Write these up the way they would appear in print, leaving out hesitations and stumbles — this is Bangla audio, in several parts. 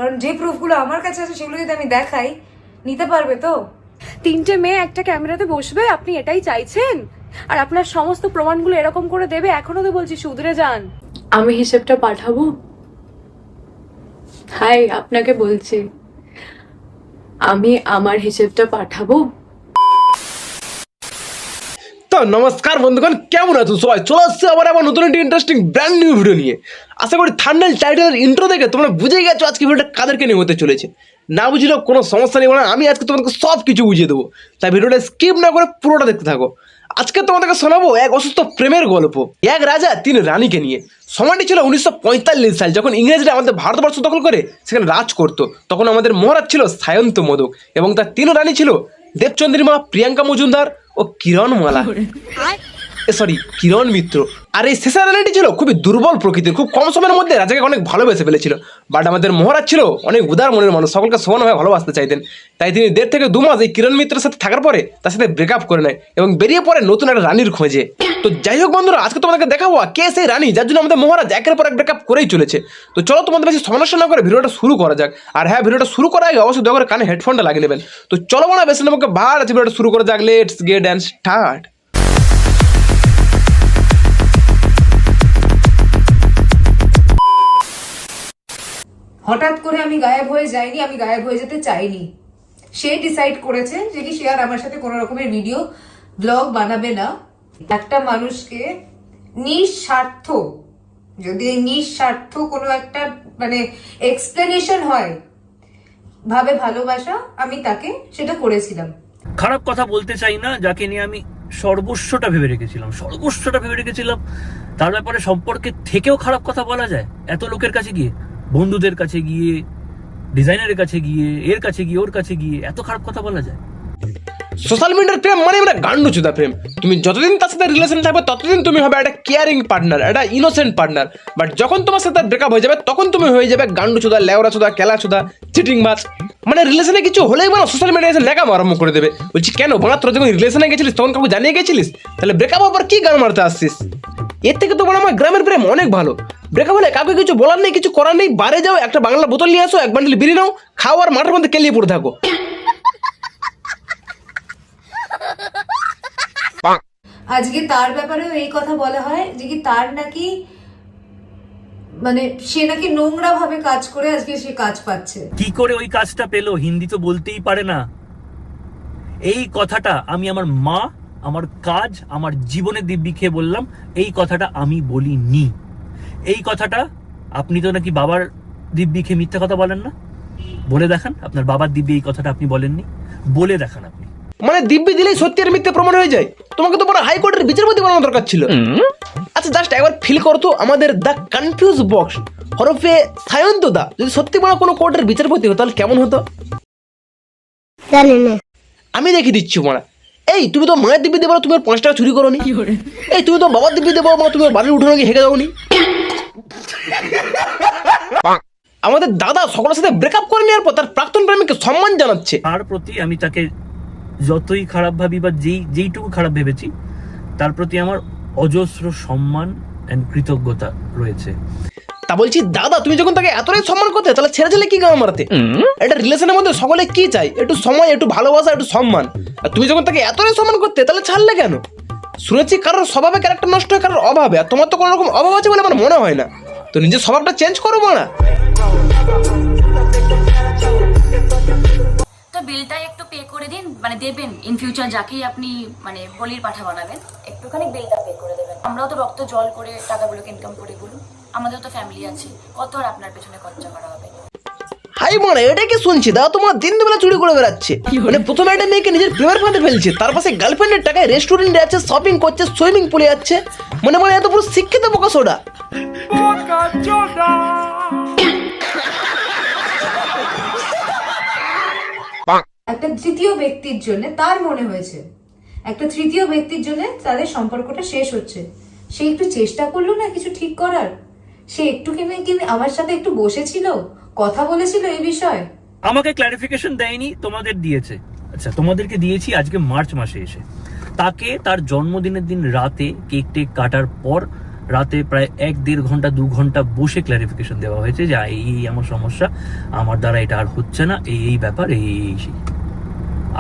কারণ যে প্রুফগুলো আমার কাছে আছে সেগুলো যদি আমি দেখাই, নিতে পারবে তো? 3টে মেয়ে একটা ক্যামেরাতে বসবে, আপনি এটাই চাইছেন? আর আপনার সমস্ত প্রমাণগুলো এরকম করে দেবে? এখনো তো বলছি শুধরে যান। আমি হিসেবটা পাঠাবো? হাই, আপনাকে বলছি, আমি আমার হিসেবটা পাঠাবো? তো নমস্কার বন্ধুগণ, কেমন আছো সবাই? চলে আসছে আবার আমার নতুন একটি ইন্টারেস্টিং ব্র্যান্ড নিউ ভিডিও নিয়ে। আশা করি থাম্বনেল টাইটেলের ইন্ট্রো দেখে তোমরা বুঝে গেছো আজকে ভিডিওটা কাদেরকে নিয়ে হতে চলেছে। না বুঝলেও কোনো সমস্যা নেই, মানে আমি আজকে তোমাদেরকে সব কিছু বুঝিয়ে দেবো। তাই ভিডিওটা স্কিপ না করে পুরোটা দেখতে থাকো। আজকে তোমাদেরকে শোনাবো এক অসুস্থ প্রেমের গল্প, এক রাজা 3 রানীকে নিয়ে। সময়টি ছিল 1945 সাল, যখন ইংরেজরা আমাদের ভারতবর্ষ দখল করে সেখানে রাজ করতো। তখন আমাদের মহারাজ ছিল সায়ন্ত মোদক এবং তার 3 রানী ছিল দেবচন্দ্রিমা, প্রিয়াঙ্কা মজুমদার ও কিরণমালা, কিরণ মিত্র। আর এই শেষের রানীটি ছিল খুবই দুর্বল প্রকৃতির, খুব কম সময়ের মধ্যে রাজাকে অনেক ভালোবেসে ফেলেছিল। বাট আমাদের মহারাজ ছিল অনেক উদার মনের মানুষ, সকলকে সমানভাবে ভালোবাসতে চাইতেন। তাই তিনি 1.5 থেকে 2 মাস এই কিরণ মিত্রের সাথে থাকার পরে তার সাথে ব্রেকআপ করে নেয় এবং বেরিয়ে পড়ে নতুন একটা রানীর খোঁজে। তো যাই হোক বন্ধুরা, আজকে তোমাদেরকে দেখাবো কে সেই রানী যার জন্য আমাদের মহারাজ একের পর এক ব্রেকআপ করেই চলেছে। তো চলো তোমাদের বেশি সমালোচনা না করে ভিডিওটা শুরু করা যাক। আর হ্যাঁ, ভিডিওটা শুরু করার আগে অবশ্যই দয়া করে কানে হেডফোনটা লাগিয়ে নেবেন। তো চলো মনে বেশি আমাকে ভার আছে, ভিডিওটা শুরু করা যাক। Let's get and start. হঠাৎ করে আমি গায়েব হয়ে যাইনি, আমি গায়েব হয়ে যেতে চাইনি। সে ডিসাইড করেছে যে কি সে আর আমার সাথে কোনো রকমের ভিডিও ব্লগ বানাবে না। একটা মানুষকে নিঃস্বার্থ, যদি এই নিঃস্বার্থ কোনো একটা মানে এক্সপ্লেনেশন হয় ভাবে ভালোবাসা, আমি তাকে সেটা করেছিলাম। খারাপ কথা বলতে চাই না, যাকে নিয়ে আমি সর্বস্বটা ভেবে রেখেছিলাম, তার ব্যাপারে সম্পর্কে থেকেও খারাপ কথা বলা যায় এত লোকের কাছে গিয়ে, বন্ধুদের কাছে গিয়ে, ডিজাইনারের কাছে গিয়ে, এর কাছে গিয়ে, ওর কাছে গিয়ে এত খারাপ কথা বলা যায়? সোশ্যাল মিডিয়ার প্রেম মানে আমরা গান্ডুচুদা প্রেম। তুমি যতদিন তার সাথে রিলেশন থাকবে ততদিন তুমি হবে একটা কেয়ারিং পার্টনার, একটা ইনোসেন্ট পার্টনার। বাট যখন তোমার সাথে ব্রেকআপ হয়ে যাবে তখন তুমি হয়ে যাবে গান্ডুচুদা, লেওড়াচুদা, কেলাচুদা, চিটিং বাজ। মানে রিলেশনে কিছু হলেই মানে সোশ্যাল মিডিয়ায় এসে লেখা আরম্ভ করে দেবে। বলছি কেন বাংলা, তোরা যখন রিলেশনে গেছিলিস তখন কাউকে জানিয়ে গেছিলিস? তাহলে ব্রেকআপ হওয়ার পর কি গান মারতে আসছিস? এর থেকে তো মানে আমার গ্রামের প্রেম অনেক ভালো। ব্রেকআপ হলে কাউকে কিছু বলার নেই, কিছু করার নেই, বাইরে যাও, একটা বাংলা বোতল নিয়ে আসো, 1 বান্ডিল বিড়ি নাও, খাও আর মাঠের মধ্যে কেলিয়ে পড়ে থাকো। আজকে তার ব্যাপারেও এই কথা বলা হয় যে কি তার নাকি মানে সে নাকি নোংরা ভাবে কাজ করে আজকে সে কাজ পাচ্ছে। কি করে ওই কাজটা পেলো? হিন্দি তো বলতেই পারে না। এই কথাটা আমি আমার মা, আমার কাজ, আমার জীবনের দিব্যি খেয়ে বললাম, এই কথাটা আমি বলিনি। এই কথাটা আপনি তো নাকি বাবার দিব্যি খেয়ে মিথ্যা কথা বলেন না? বলে দেখান আপনার বাবার দিব্যি এই কথাটা আপনি বলেননি, বলে দেখান আপনি। মানে দিব্যি দিলেই সত্যি আর মিথ্যে প্রমাণ হয়ে যায়? তোমাকে তো বড় হাইকোর্টের বিচারপতি বানানো দরকার ছিল। আচ্ছা জাস্ট একবার ফিল করো তো, আমাদের দ্য কনফিউজ বক্স হরফে সায়ন্ত দা যদি সত্যি বড় কোনো কোর্টের বিচারপতি হতো তাহলে কেমন হতো? আমি দেখিয়ে দিচ্ছি মারা। এই তুমি তো মায়ের দিব্যি দেবো, তুমি 5 টাকা চুরি করো নি। এই তুমি তো বাবার দিব্যি দেবো, তুমি বাড়ির উঠোনে গিয়ে হেগে যাওনি। আমাদের দাদা সকলের সাথে ব্রেকআপ করে নেওয়ার পর তার প্রাক্তন প্রেমিককে সম্মান জানাচ্ছে। তার প্রতি আমি তাকে যতই খারাপ ভাবি বা যেইটুকু খারাপ ভেবেছি, তার প্রতি আমার অজস্র সম্মান এন্ড কৃতজ্ঞতা রয়েছে। তা বলছি দাদা, তুমি যখন তাকে এতটাই সম্মান করতে তাহলে ছেড়ে ছেলে কি গান মারাতে? একটা রিলেশনের মধ্যে সকলে কি চাই? একটু সময়, একটু ভালোবাসা, একটু সম্মান। আর তুমি যখন তাকে এতটাই সম্মান করতে তাহলে ছাড়লে কেন? শুনেছি কারোর স্বভাবে ক্যারেক্টার নষ্ট হয় কারোর অভাবে, আর তোমার তো কোনো রকম অভাব আছে বলে আমার মনে হয় না। তো নিজের স্বভাবটা চেঞ্জ করো না। তো বিলটা একটু পে করে দিন, মানে দেবেন ইন ফিউচার যাকেই আপনি মানে হোলির পাঠা বানাবেন, একটুখানি বিলটা পে করে দেবেন। আমরাও তো রক্ত জল করে টাকাগুলোকে ইনকাম করি, বলুন, আমাদের তো ফ্যামিলি আছে, কত আর আপনার পেছনে খরচা করা হবে? হাই মানে এটা কি শুনছি? দাদা তোমার দিন দুবেলা চুরি করে বেড়াচ্ছে। মানে প্রথমে একটা মেয়েকে নিজের প্রেমের ফাঁদে ফেলছে, তার পাশে গার্লফ্রেন্ডের টাকায় রেস্টুরেন্টে যাচ্ছে, শপিং করছে, সুইমিং পুলে যাচ্ছে। মানে মানে এত পুরো শিক্ষিত বোকা সোডা। একটা তৃতীয় ব্যক্তির জন্য তার মনে হয়েছে একটা তৃতীয় ব্যক্তির জন্য তাদের সম্পর্কটা শেষ হচ্ছে। সে একটু চেষ্টা করলো না কিছু ঠিক করার? সে একটু কিন্তু আমার সাথে একটু বসেছিল, কথা বলেছিল এই বিষয়ে। আমাকে ক্লারিফিকেশন দেয়নি, তোমাদের দিয়েছে। আচ্ছা, তোমাদেরকে দিয়েছি আজকে মার্চ মাসে এসে। তাকে তার জন্মদিনের দিন রাতে কেক টেক কাটার পর রাতে প্রায় 1-1.5 ঘন্টা 2 ঘন্টা বসে ক্লারিফিকেশন দেওয়া হয়েছে যে এই আমার সমস্যা, আমার দ্বারা এটা আর হচ্ছে না, এই ব্যাপার, এই সেই।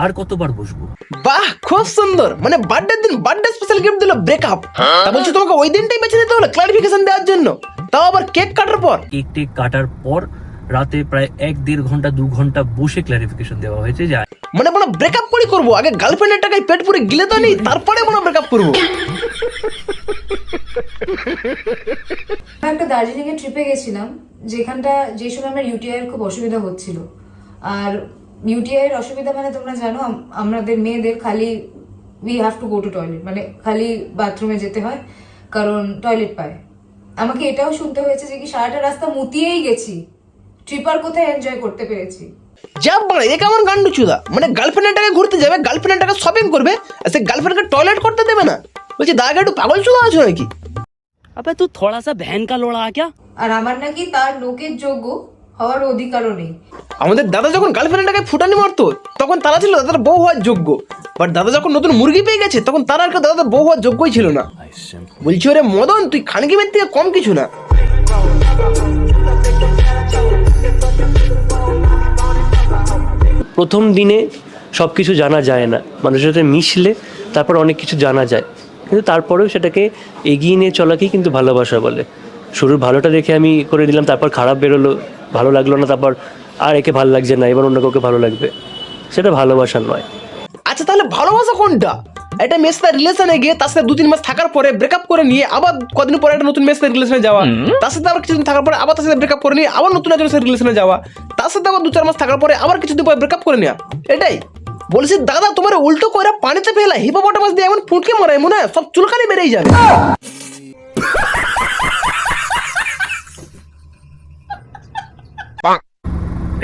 আর কতবার বসবো? বাহ, খুব সুন্দর। মানে বার্থডে দিন বার্থডে স্পেশাল গিফট দিল, ব্রেকআপ। তা বলছি তোমাকে ওই দিনটাই বেছে নিতে হলো ক্লারিফিকেশন দেওয়ার জন্য, তাও আবার কেক কাটার পর। কেক টেক কাটার পর রাতে প্রায় 1-1.5 ঘন্টা 2 ঘন্টা বসে ক্লারিফিকেশন দেওয়া হয়েছে যে মানে ব্রেকআপ করে করবো, আগে গার্লফ্রেন্ডের টাকায় পেট পুরে গিলে তো নেই, তারপরে ব্রেকআপ করবো। একটা দার্জিলিং এর ট্রিপে গেছিলাম, যে সময় আমার ইউটিআই এর খুব অসুবিধা হচ্ছিল। আর ইউটিআই এর অসুবিধা মানে তোমরা জানো, আমাদের মেয়েদের খালি we have to go to toilet, মানে খালি বাথরুমে যেতে হয় কারণ টয়লেট পায়। আমাকে এটাও শুনতে হয়েছে যে কি সারাটা রাস্তা মুতিয়েই গেছি, ট্রিপার কোথায় এনজয় করতে পেরেছি। যা বলে এ কেমন গান্ডু চুদা, মানে গার্লফ্রেন্ডের টাকা ঘুরতে যাবে, গার্লফ্রেন্ডের টাকা শপিং করবে, আর সে গার্লফ্রেন্ডকে টয়লেট করতে দেবে না। বলছি দাদা একটু পাগল চুদা আছো নাকি? अबे तू थोड़ा सा बहन का लोड़ा क्या? আর আমার নাকি তার লোকের যোগ্য হওয়ার অধিকারও নেই। আমাদের দাদা যখন গার্লফ্রেন্ডের টাকায় ফুটানি মারতো তখন তারা ছিল দাদার বউ হওয়ার যোগ্য, বাট দাদা যখন নতুন মুরগি পেয়ে গেছে তখন তারা আর দাদার বউ হওয়ার যোগ্যই ছিল না। বলছি ওরে মদন, তুই খানকি মেয়ের থেকে কম কিছু না। প্রথম দিনে সব কিছু জানা যায় না, মানুষের সাথে মিশলে তারপর অনেক কিছু জানা যায়, কিন্তু তারপরেও সেটাকে এগিয়ে নিয়ে চলাকেই কিন্তু ভালোবাসা বলে। শুরুর ভালোটা দেখে আমি করে দিলাম, তারপর খারাপ বেরোলো, ভালো লাগলো না, তারপর আর একে ভালো লাগছে না, এবার অন্য কাউকে ভালো লাগবে, সেটা ভালোবাসা নয়। আচ্ছা তাহলে ভালোবাসা কোনটা? একটা মেয়ের সাথে রিলেশনে গিয়ে তার সাথে 2-3 মাস থাকার পরে ব্রেকআপ করে নিয়ে আবার কদিন পরে একটা নতুন মেয়ের সাথে রিলেশনে যাওয়া, তার সাথে আবার কিছুদিন থাকার পরে আবার তার সাথে ব্রেকআপ করে নিয়ে আবার নতুন একজনের সাথে রিলেশনে যাওয়া, তার সাথে আবার 2-4 মাস থাকার পরে আবার কিছুদিন পরে ব্রেকআপ করে নেওয়া, এটাই বলছি। দাদা তোমার উল্টো করে পানিতে ফেলা হিপোপটামাস দিয়ে এমন ফুটকে মরায় মনে হয় সব চুলকানি বেড়েই যাবে।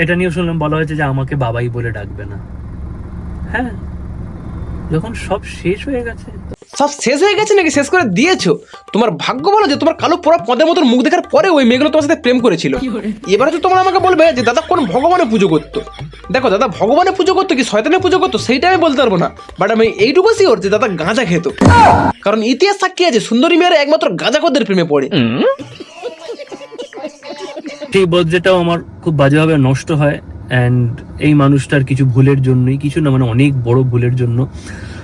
এটা নিয়ে শুনলাম বলা হয়েছে যে আমাকে বাবাই বলে ডাকবে না। হ্যাঁ, যখন সব শেষ হয়ে গেছে। সব শেষ হয়ে গেছে নাকি শেষ করে দিয়েছো? তোমার ভাগ্য বলো যে তোমার কালো পোড়া পদের মতন মুখ দেখার পরে ওই মেয়েগুলো তোমার সাথে প্রেম করেছিল। এবারে তো তোমরা আমাকে বলবে যে দাদা কোন ভগবানের পুজো করতো। দেখো দাদা ভগবানের পুজো করতো কি শয়তানের পুজো করতো সেইটা আমি বলতে পারবো না, বাট আমি এইটুকু শিওর যে দাদা গাঁজা খেত, কারণ ইতিহাস সাক্ষী আছে সুন্দরী মেয়েরা একমাত্র গাঁজাখোরদের প্রেমে পড়ে। সেই বার্থডেটাও আমার খুব বাজেভাবে নষ্ট হয়, অ্যান্ড এই মানুষটার কিছু ভুলের জন্যই, কিছু না মানে অনেক বড় ভুলের জন্য।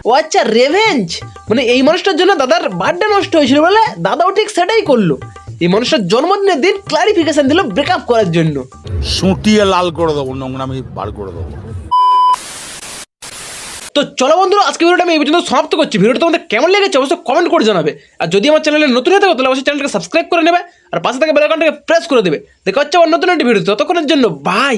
ও আচ্ছা, রেভেঞ্জ, মানে এই মানুষটার জন্য দাদার বার্থডে নষ্ট হয়েছিল বলে দাদাও ঠিক সেটাই করলো। এই মানুষটার জন্মদিনের দিন ক্লারিফিকেশন দিল ব্রেকআপ করার জন্য। সুটিয়ে লাল করে দেবো, নোংরামি বার করে দেবো। তো চলো বন্ধুরা, আজকে ভিডিওটা আমি এই পর্যন্ত সমাপ্ত করছি। ভিডিওটা তোমাদের কেমন লেগেছে অবশ্যই কমেন্ট করে জানাবে, আর যদি আমার চ্যানেলে নতুন হয়ে থাকো তাহলে অবশ্যই চ্যানেলটাকে সাবস্ক্রাইব করে নেবে, আর পাশে থাকা বেল আইকনটাকে প্রেস করে দেবে। দেখা হচ্ছে আবার নতুন একটা ভিডিও, ততক্ষণের জন্য বাই।